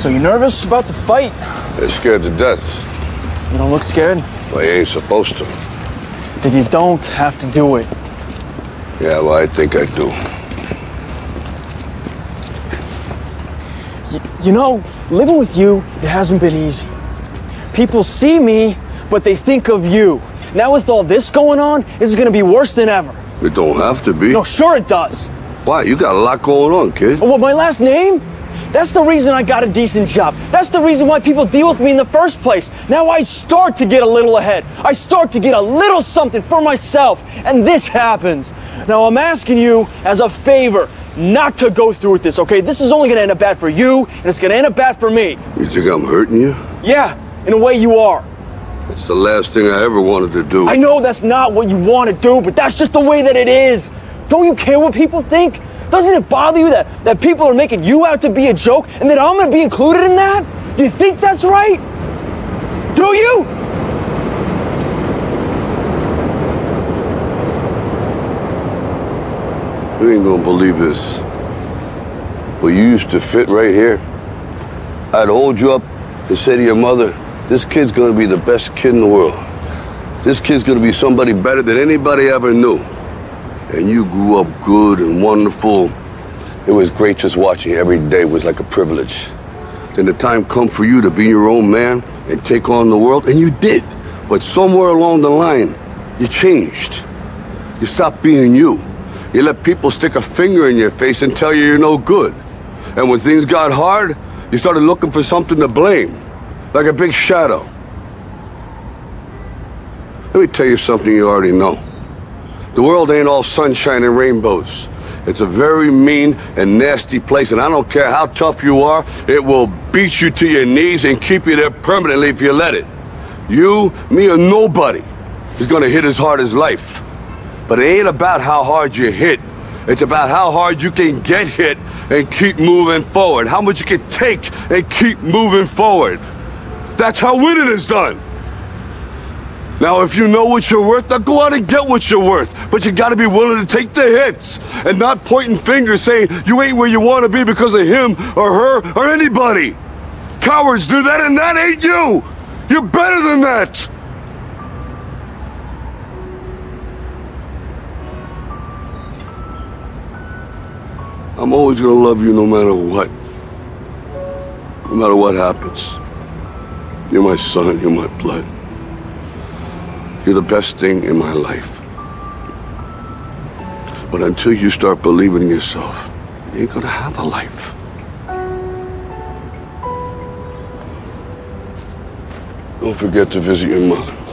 So you nervous about the fight? They're scared to death. You don't look scared? Well, you ain't supposed to. Then you don't have to do it. Yeah, well, I think I do. You know, living with you, it hasn't been easy. People see me, but they think of you. Now with all this going on, this is gonna be worse than ever. It don't have to be. No, sure it does. Why? You got a lot going on, kid. Well, my last name? That's the reason I got a decent job. That's the reason why people deal with me in the first place. Now I start to get a little ahead. I start to get a little something for myself. And this happens. Now I'm asking you as a favor not to go through with this, okay? This is only gonna end up bad for you, and it's gonna end up bad for me. You think I'm hurting you? Yeah, in a way you are. It's the last thing I ever wanted to do. I know that's not what you want to do, but that's just the way that it is. Don't you care what people think? Doesn't it bother you that people are making you out to be a joke and that I'm going to be included in that? Do you think that's right? Do you? You ain't gonna believe this. But you used to fit right here. I'd hold you up and say to your mother, this kid's gonna be the best kid in the world. This kid's gonna be somebody better than anybody ever knew. And you grew up good and wonderful. It was great just watching you every day. It was like a privilege. Then the time come for you to be your own man and take on the world, and you did. But somewhere along the line, you changed. You stopped being you. You let people stick a finger in your face and tell you you're no good. And when things got hard, you started looking for something to blame, like a big shadow. Let me tell you something you already know. The world ain't all sunshine and rainbows. It's a very mean and nasty place, and I don't care how tough you are, it will beat you to your knees and keep you there permanently if you let it. You, me, or nobody is gonna hit as hard as life. But it ain't about how hard you hit. It's about how hard you can get hit and keep moving forward. How much you can take and keep moving forward. That's how winning is done. Now, if you know what you're worth, now go out and get what you're worth. But you gotta be willing to take the hits and not pointing fingers saying you ain't where you wanna be because of him or her or anybody. Cowards do that, and that ain't you. You're better than that. I'm always gonna love you no matter what. No matter what happens. You're my son, you're my blood. You're the best thing in my life. But until you start believing in yourself, you ain't gonna have a life. Don't forget to visit your mother.